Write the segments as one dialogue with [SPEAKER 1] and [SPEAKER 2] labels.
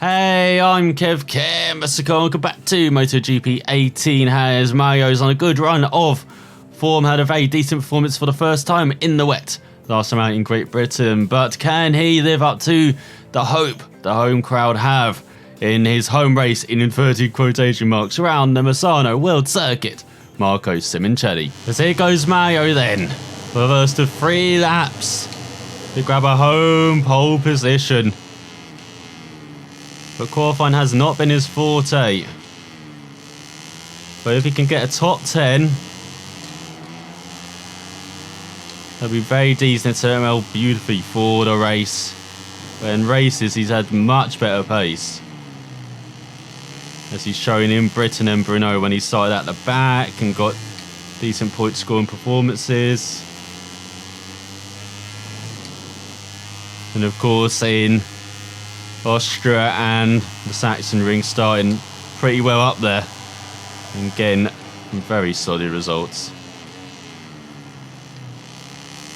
[SPEAKER 1] Hey, I'm Misano. Welcome back to MotoGP 18. As Mario's on a good run of form, had a very decent performance for the first time in the wet last time out in Great Britain. But can he live up to the hope the home crowd have in his home race, in inverted quotation marks, around the Misano World Circuit? Marco Simoncelli. As here goes Mario then, for the first of 3 laps to grab a home pole position. But qualifying has not been his forte. But if he can get a top 10, that'll be very decent. It'll turn out beautifully for the race. But in races, he's had much better pace, as he's shown in Britain and Brno when he started at the back and got decent point scoring performances. And of course in Austria and the Saxon Ring, starting pretty well up there and getting very solid results.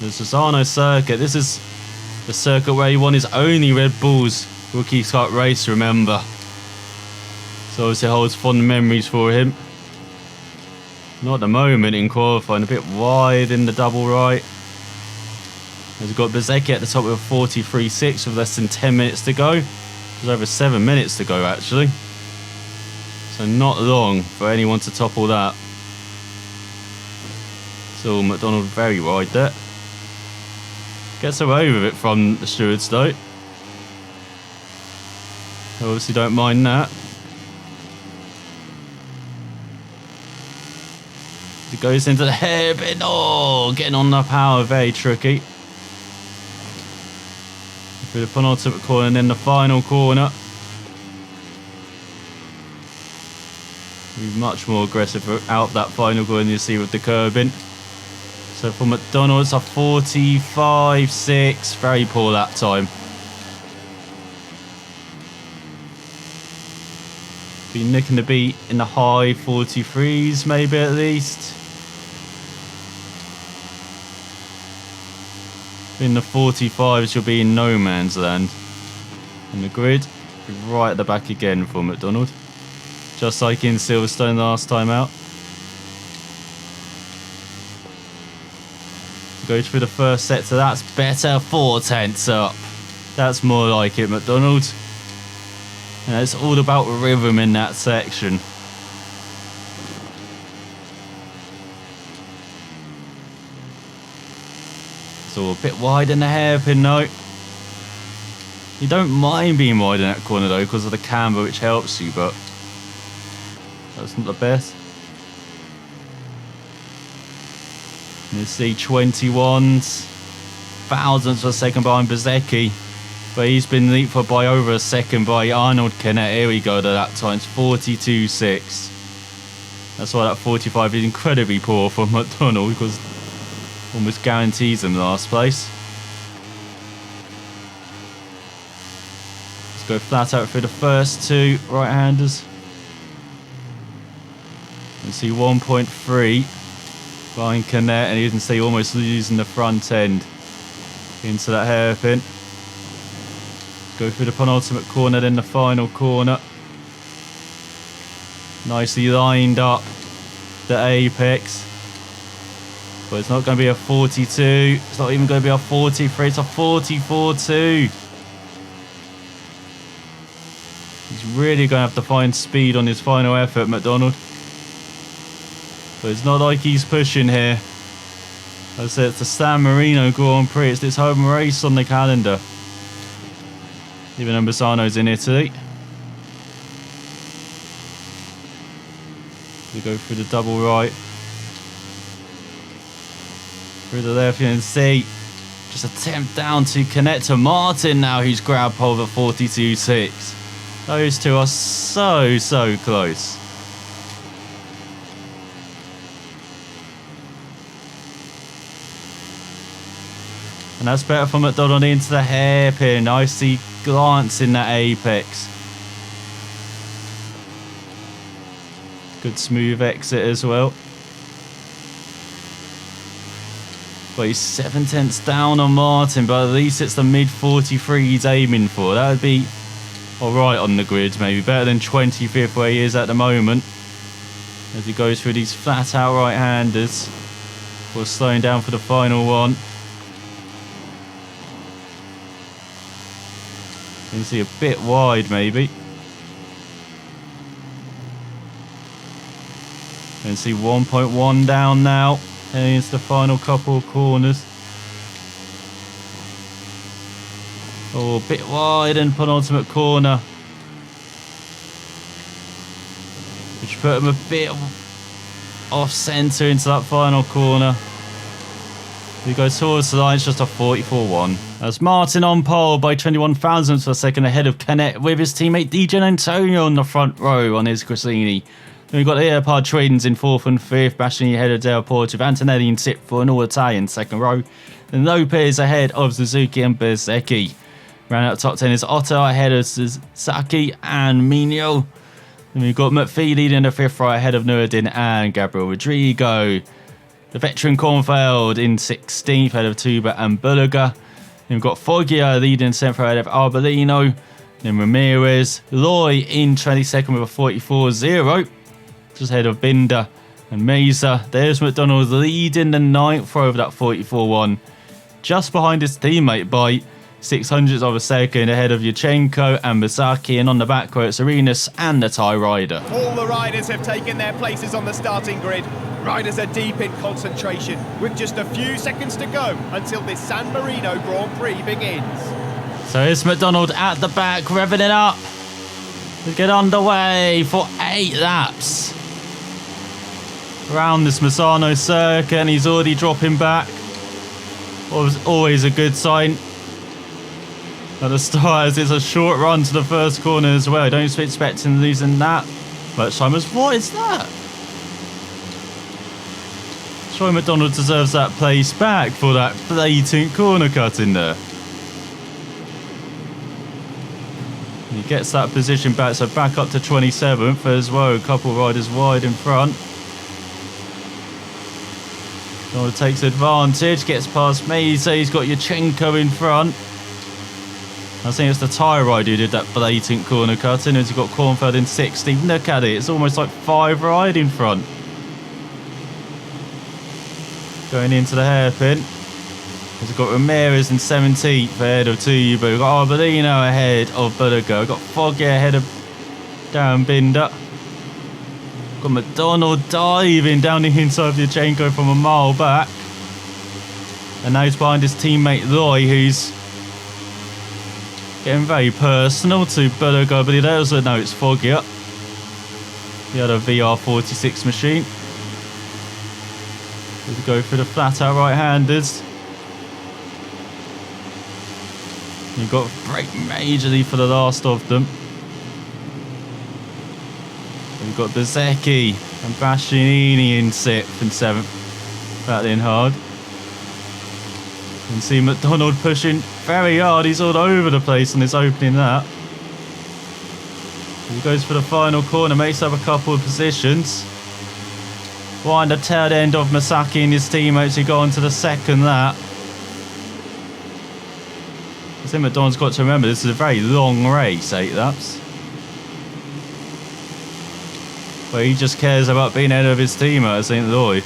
[SPEAKER 1] The Misano circuit, this is the circuit where he won his only Red Bull's Rookie Cup race, remember. So obviously it holds fond memories for him. Not at the moment in qualifying, a bit wide in the double right. As we've got Bezzecchi at the top with a 43.6 with less than 10 minutes to go. There's over 7 minutes to go actually. So not long for anyone to topple that. So McDonald very wide there. Gets away with it from the stewards though. Obviously don't mind that. It goes into the hairpin. Oh, getting on the power, very tricky. Through the penultimate corner and then the final corner. Be much more aggressive out that final corner, you see, with the curbing. So for McDonald, it's a 45.6. Very poor that time. Be nicking the beat in the high 43s, maybe at least. In the 45s, you'll be in no man's land. And the grid, right at the back again for McDonald. Just like in Silverstone last time out. Go through the first set, so that's better. 4 tenths up. That's more like it, McDonald. And it's all about rhythm in that section. So a bit wide in the hairpin though. You don't mind being wide in that corner though because of the camber, which helps you, but that's not the best. And you see 21s, thousandths of a second behind Bezzecchi, but he's been leapfrogged by over a second by Arnold Canet. Here we go to that time, it's 42.6. That's why that 45 is incredibly poor for McDonald, because almost guarantees him last place. Let's go flat out through the first 2 right-handers. You see 1.3 behind Canet, and you can see almost losing the front end into that hairpin. Go through the penultimate corner, then the final corner. Nicely lined up the apex. But it's not going to be a 42. It's not even going to be a 43. It's a 44.2. He's really going to have to find speed on his final effort, McDonald. But it's not like he's pushing here. As I said, it's the San Marino Grand Prix. It's this home race on the calendar. Even though Misano's in Italy. We go through the double right. Through the left, you can see just attempt down to connect to Martin now, who's grabbed pole at 42.6. Those two are so close. And that's better for McDonald into the hairpin. Nicely glancing that apex. Good smooth exit as well. But he's 7 tenths down on Martin, but at least it's the mid 43 he's aiming for. That would be Or right on the grid, maybe. Better than 25th where he is at the moment. As he goes through these flat out right-handers. Before slowing down for the final one. You can see a bit wide maybe. You can see 1.1 down now. Heading into the final couple of corners. Oh, a bit wide in penultimate corner. Which put him a bit off centre into that final corner. He goes towards the line, it's just a 44-1. That's Martin on pole by 21 thousandths per second ahead of Canet with his teammate DJ Antonio on the front row on his Grassini. Then we've got the Airpod Tradings in 4th and 5th, bashing ahead of Del Porto with Antonelli in 6th for an all-Italian second row. Then Lopez ahead of Suzuki and Bezzecchi. Round out top 10 is Otto ahead of Sasaki and Mino. Then we've got McPhee leading the 5th row ahead of Nuruddin and Gabriel Rodrigo. The veteran Kornfeld in 16th ahead of Tuba and Bulliger. Then we've got Foggia leading 7th row ahead of Arbolino. Then Ramirez. Loy in 22nd with a 44-0. Just ahead of Binder and Mesa. There's McDonald leading the 9th row of that 44-1. Just behind his teammate by 600ths of a second ahead of Yurchenko and Misaki, and on the back row it's Arenas and the Thai rider.
[SPEAKER 2] All the riders have taken their places on the starting grid. Riders are deep in concentration with just a few seconds to go until this San Marino Grand Prix begins.
[SPEAKER 1] So it's McDonald at the back, revving it up to get underway for 8 laps around this Misano circuit, and he's already dropping back. Always a good sign at the start, as it's a short run to the first corner as well. I don't expect him losing that much time. What is that? Troy McDonald deserves that place back for that blatant corner cut in there. He gets that position back, so back up to 27th as well. A couple riders wide in front. McDonald takes advantage, gets past Mesa. He's got Yurchenko in front. I think it's the Thai rider who did that blatant corner cutting, as you've got Kornfeld in 16th. Look at it, it's almost like 5 wide in front. Going into the hairpin. We've got Ramirez in 17th ahead of Tuba. We've got Arbolino ahead of Bulliger. We've got Foggy ahead of Darren Binder. We've got McDonald diving down the inside of Yurchenko from a mile back. And now he's behind his teammate Loy, who's getting very personal to Bulliger, but he also knows it's Foggy up. He had a VR46 machine. We go through the flat out right-handers. You've got to brake majorly for the last of them. We've got Bezzecchi and Bastianini in 6th and 7th. Battling hard. You can see McDonald pushing very hard. He's all over the place on this opening lap. He goes for the final corner, makes up a couple of positions. Behind the tail end of Masaki and his teammates who go on to the second lap. I think McDonald's got to remember this is a very long race, 8 laps. But he just cares about being ahead of his teammate at St. Louis.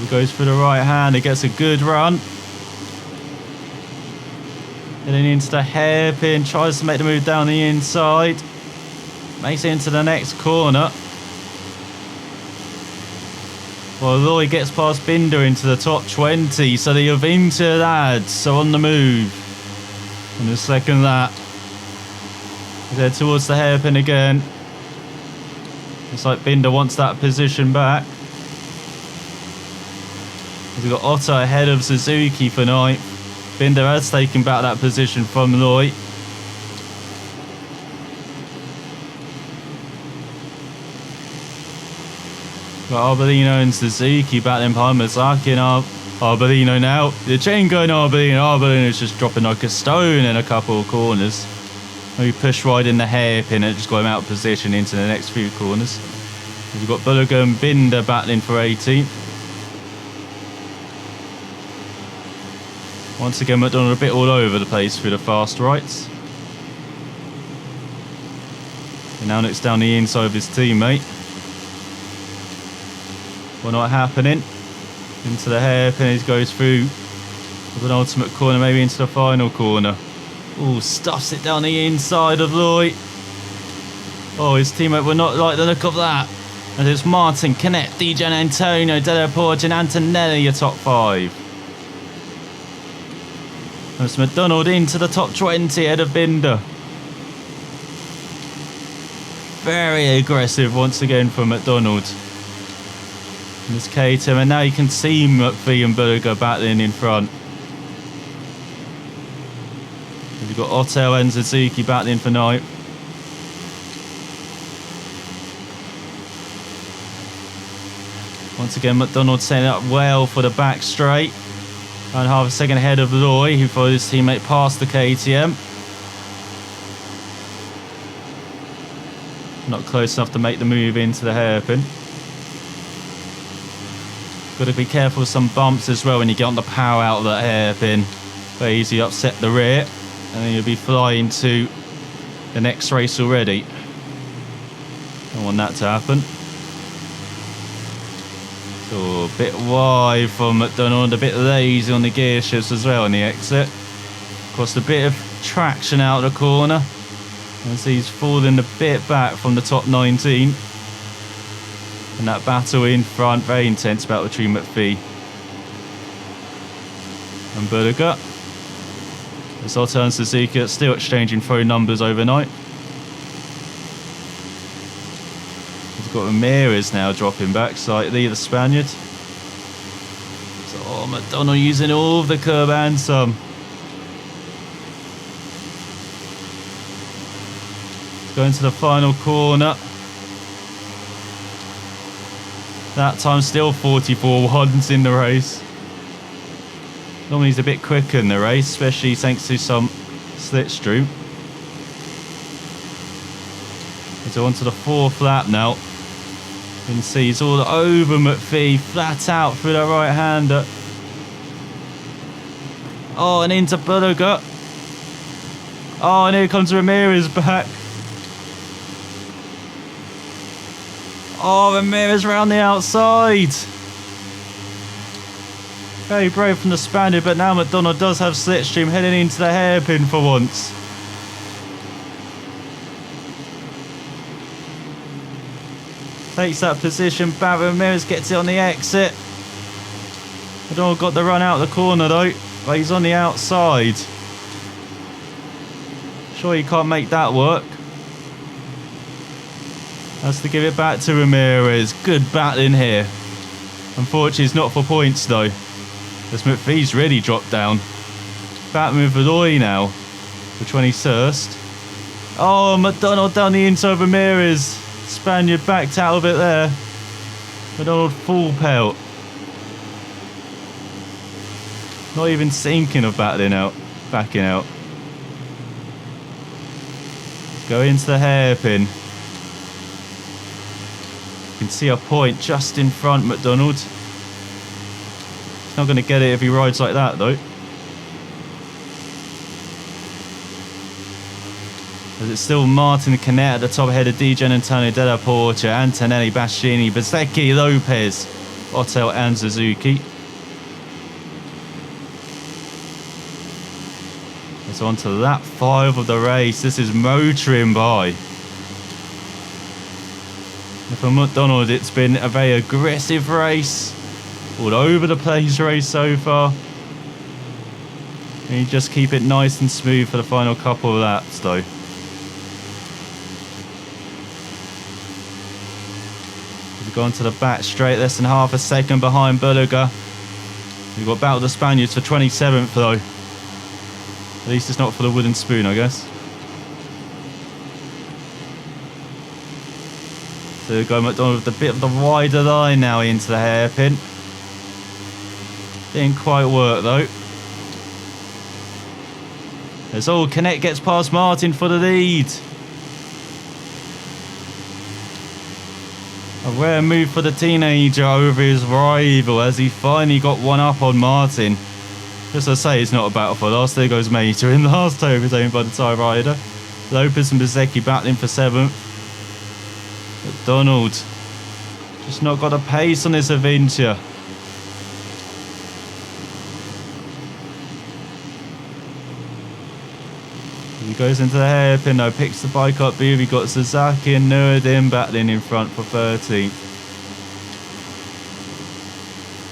[SPEAKER 1] He goes for the right hand, he gets a good run. Heading into the hairpin, tries to make the move down the inside. Makes it into the next corner. Well, Loy gets past Binder into the top 20, so the Avinta lads are on the move. In the second lap. They're towards the hairpin again. Looks like Binder wants that position back. We've got Otto ahead of Suzuki for 9th. Binder has taken back that position from Loy. Got Arbolino and Suzuki back then behind Misaki and Arbolino now. The chain going Arbolino. Arbolino's just dropping like a stone in a couple of corners. We push right in the hairpin and just got him out of position into the next few corners. We've got Bulliger and Binder battling for 18th. Once again, McDonald a bit all over the place through the fast rights.
[SPEAKER 3] And now it's down the inside of his teammate. Well, not happening. Into the hairpin, he goes through with an ultimate corner, maybe into the final corner. Oh, stuffs it down the inside of Loy. Oh, his teammate will not like the look of that. And it's Martin, Canet, DJ Antonio, Della Porge and Antonelli, your top 5. That's McDonald into the top 20 ahead of Binder. Very aggressive once again from McDonald. And it's Caterham, and now you can see McPhee and Berger battling in front. You've got Otto and Suzuki battling for 9th. Once again, McDonald setting up well for the back straight. And half a second ahead of Loy, who followed his teammate past the KTM. Not close enough to make the move into the hairpin. Got to be careful with some bumps as well when you get on the power out of that hairpin. Very easy upset the rear, and then you'll be flying to the next race already. Don't want that to happen. So a bit wide from McDonald, a bit lazy on the gear shifts as well on the exit. Cost a bit of traction out of the corner. As he's falling a bit back from the top 19. And that battle in front, very intense battle between McPhee and Berger. As Otto and Suzuki are still exchanging phone numbers overnight. We've got Ramirez now dropping back slightly, the Spaniard. So McDonald using all of the curb and some. Going to the final corner. That time still 44 ones in the race. Normally he's a bit quicker in the race, especially thanks to some slipstream. So on to the 4th lap now. You can see he's all over McPhee, flat out through the right-hander. Oh, and into Berger. Oh, and here comes Ramirez back. Oh, Ramirez round the outside. Very brave from the Spaniard, but now McDonald does have slipstream heading into the hairpin for once. Takes that position back. Ramirez gets it on the exit. McDonald got the run out of the corner though, but he's on the outside. Sure, you can't make that work. Has to give it back to Ramirez. Good battling here. Unfortunately, it's not for points though. As McPhee's really dropped down. Battling with Loy now for 21st. Oh, McDonald down the inside of Ramirez. Spaniard backed out of it there. McDonald full pelt. Not even thinking of battling out. Backing out. Go into the hairpin. You can see a point just in front, McDonald. He's not going to get it if he rides like that, though. As it's still Martin Canet at the top ahead of DJ Antonio, Della Porte, Antonelli, Bastianini, Bezzecchi, Lopez, Otto and Suzuki. It's on to lap 5 of the race. This is motoring by. For McDonald, it's been a very aggressive race. All over the place race so far. And you just keep it nice and smooth for the final couple of laps though. We've gone to the back straight, less than half a second behind Berger. We've got battle the Spaniards for 27th though. At least it's not for the wooden spoon, I guess. So we go McDonald with a bit of the wider line now into the hairpin. Didn't quite work though. As all Canet gets past Martin for the lead. A rare move for the teenager over his rival as he finally got one up on Martin. Just to say, it's not a battle for last. There goes Major in last overtaken by the tie rider. Lopez and Bezzecchi battling for 7th. McDonald. Just not got a pace on this adventure. He goes into the hairpin though, picks the bike up here. We've got Suzuki and Nuruddin battling in front for 13th.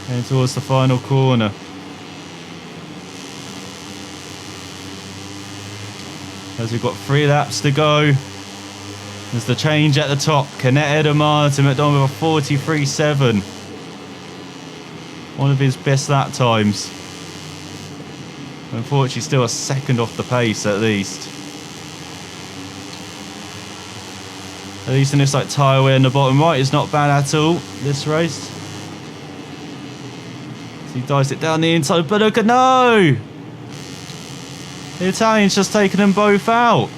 [SPEAKER 3] Heading towards the final corner. As we've got 3 laps to go. There's the change at the top. Connected and Martin McDonald with a 43.7. One of his best lap times. Unfortunately, still a second off the pace at least. At least in this like tyre wear in the bottom right is not bad at all this race. So he dives it down the inside, but look at no! The Italian's just taken them both out.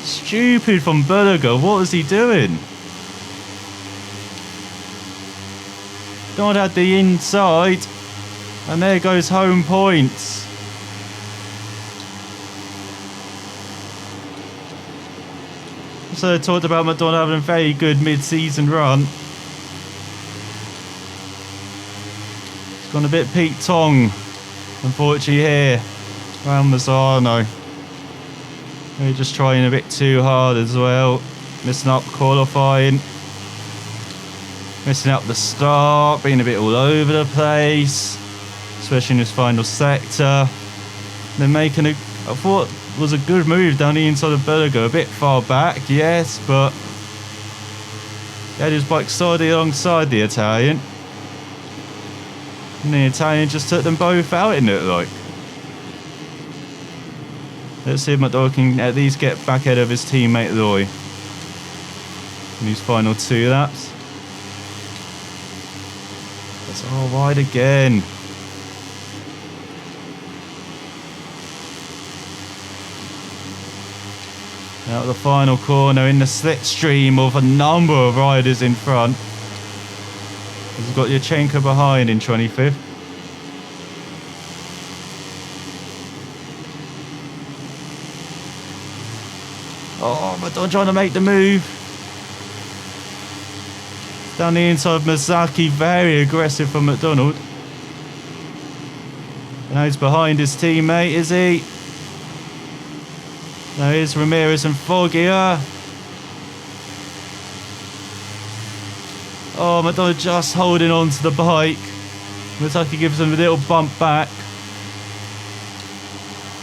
[SPEAKER 3] Stupid from Berger. What was he doing? Don't have the inside. And there goes home points. So I talked about McDonald having a very good mid-season run. It's gone a bit Pete Tong, unfortunately here, around Misano. They're just trying a bit too hard as well. Missing up qualifying. Missing up the start, being a bit all over the place. Especially in this final sector. They're making I thought was a good move down the inside of Berger. A bit far back, yes, but he had his bike solidly alongside the Italian. And the Italian just took them both out, in it like. Let's see if McDonald can at least get back ahead of his teammate Roy in these final 2 laps. That's all wide again. Out of the final corner in the slipstream of a number of riders in front. He's got Yachenko behind in 25th. Oh, McDonald trying to make the move. Down the inside of Misaki, very aggressive from McDonald. Now he's behind his teammate, is he? Now here's Ramirez and Foggia. Oh, McDonald just holding on to the bike. Misaki gives him a little bump back.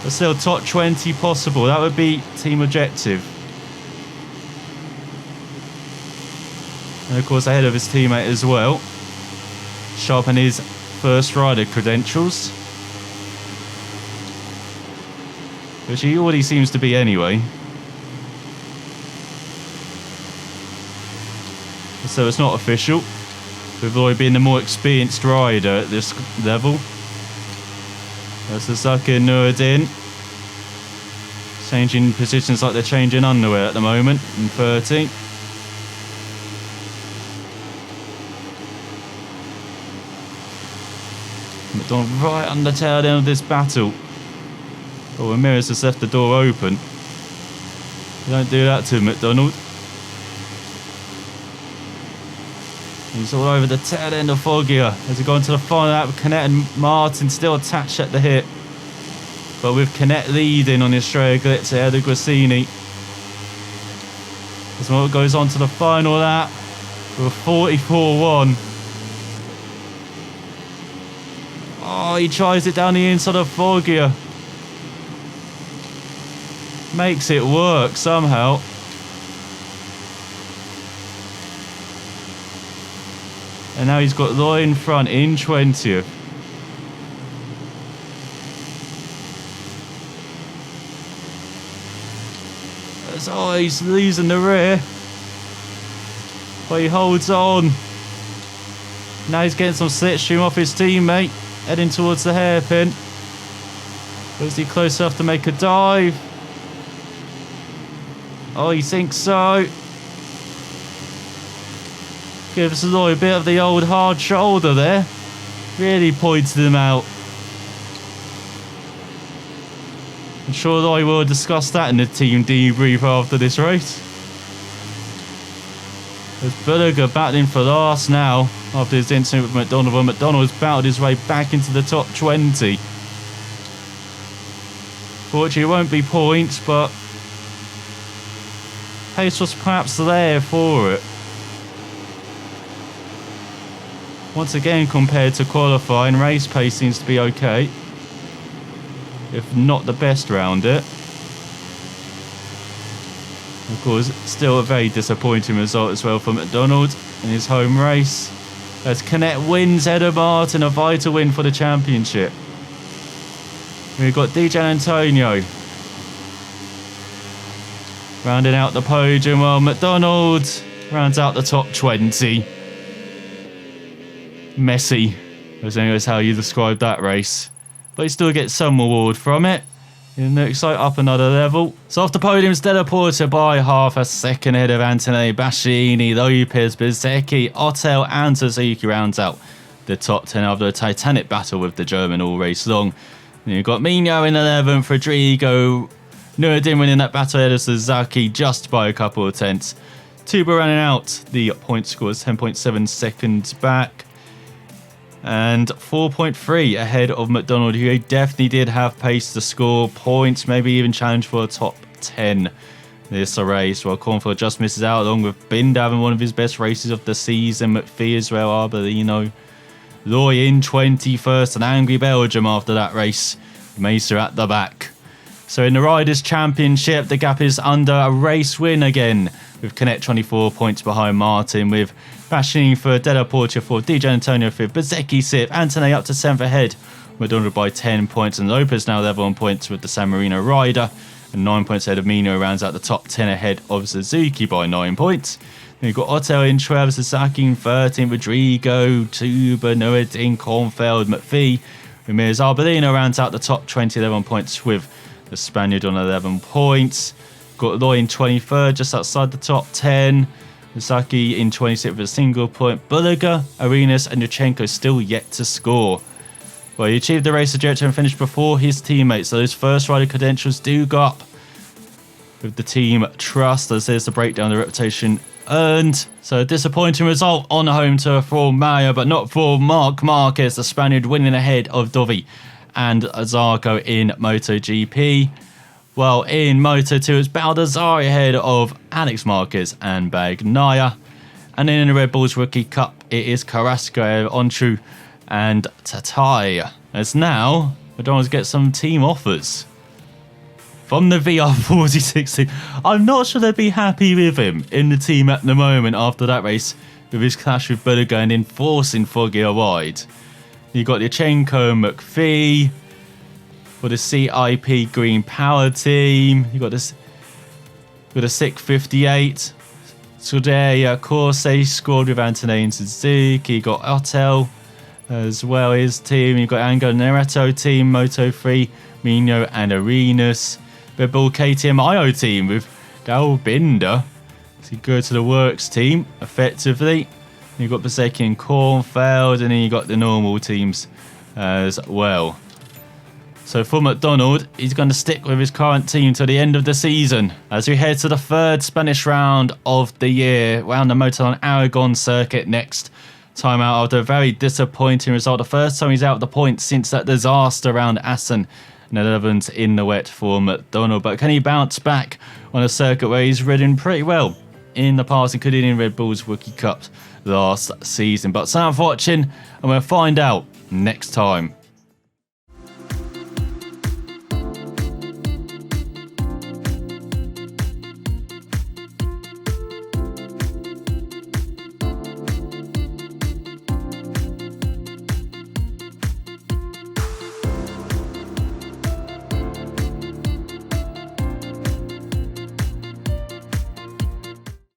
[SPEAKER 3] But still top 20 possible. That would be team objective. And of course ahead of his teammate as well. Sharpen his first rider credentials. Which he already seems to be anyway. So it's not official. With Roy being the more experienced rider at this level. That's Suzuki and Nuruddin. Changing positions like they're changing underwear at the moment in 13. McDonald right on the tail end of this battle. Oh, Ramirez has left the door open. You don't do that to McDonald. He's all over the tail end of Foggia as he goes to the final lap with Canet and Martin still attached at the hip. But with Canet leading on the Australia Glitz ahead of Grassini. As well goes on to the final lap with a 44.1. Oh, he tries it down the inside of Foggia. Makes it work somehow. And now he's got Roy in front in 20th. Oh, he's losing the rear. But he holds on. Now he's getting some slipstream off his teammate. Heading towards the hairpin. Is he close enough to make a dive? Oh, he thinks so. Gives Roy a bit of the old hard shoulder there. Really pointed him out. I'm sure Roy will discuss that in the team debrief after this race. There's Bulliger battling for last now after his incident with McDonald. Well, McDonald's battled his way back into the top 20. Fortunately, it won't be points, but pace was perhaps there for it. Once again, compared to qualifying, race pace seems to be okay, if not the best round it. Of course, still a very disappointing result as well for McDonald in his home race, as Canet wins Eddie Martin, a vital win for the championship. We've got DJ Antonio rounding out the podium, while McDonald rounds out the top 20. Messy, is how you describe that race, but he still gets some reward from it. It looks like up another level. So off the podium, Della Porta by half a second ahead of Antonelli, Bastianini, Lopez, Bezzecchi, Ottel and Suzuki rounds out the top 10 after a titanic battle with the German all race long. Then you've got Mino in 11th, Rodrigo, Nuruddin winning that battle ahead of Suzuki just by a couple of tenths. Tuba running out the point scores 10.7 seconds back. And 4.3 ahead of McDonald, who definitely did have pace to score points, maybe even challenge for a top 10 this race. Well, Cornfield just misses out, along with Binder having one of his best races of the season, McPhee as well, Arbolino, Loy in 21st, and Angry Belgium after that race. Mesa at the back. So in the Riders' Championship, the gap is under a race win again, with Canet 24 points behind Martin, with Bastianini for Della Porta 4th, DJ Antonio 5th, Bezzecchi 6th, Antonelli up to 7th ahead, McDonald by 10 points, and Lopez now level on points with the San Marino rider, and 9 points ahead of Mino, rounds out the top 10 ahead of Suzuki by 9 points. Then you've got Ottel in 12th, Suzuki in 13th, Rodrigo, Tuba, Nuruddin, Cornfeld, McPhee, Ramirez, Arbolino rounds out the top 20, 11 points with the Spaniard on 11 points. Got Loy in 23rd, just outside the top 10. Misaki in 26th with a single point. Bulliger, Arenas and Yurchenko still yet to score. Well, he achieved the race objective and finished before his teammates, so those first rider credentials do go up with the team trust, as there's the breakdown of the reputation earned. So a disappointing result on home turf for Maya, but not for Marc Marquez, the Spaniard winning ahead of Dovi and Zarco in MotoGP. Well, in Moto2, it's Baldassarri ahead of Alex Marquez and Bagnaia. And then in the Red Bulls Rookie Cup, it is Carrasco, Onchu and Tatai. As now, McDonald's get some team offers from the VR46 team. I'm not sure they'd be happy with him in the team at the moment after that race with his clash with Bulliger and enforcing Foggy wide. You've got Yurchenko, McPhee for the CIP Green Power team. You've got this with a 658. Scuderia Corse scored with Antonelli and Suzuki. You've got Ottel as well, his team. You've got Angelo Neretto team, Moto3, Mino and Arenas. Red Bull KTM IO team with Dal Binder. So you go to the Works team effectively. You've got Bezzecchi and Kornfeld, and then you've got the normal teams as well. So for McDonald, he's going to stick with his current team to the end of the season as we head to the third Spanish round of the year, round the Motorland Aragon circuit next time out after a very disappointing result. The first time he's out of the points since that disaster around Assen and 11th in the wet for McDonald. But can he bounce back on a circuit where he's ridden pretty well in the past, including in Red Bull's Rookie Cup last season? But thanks for watching, and we'll find out next time.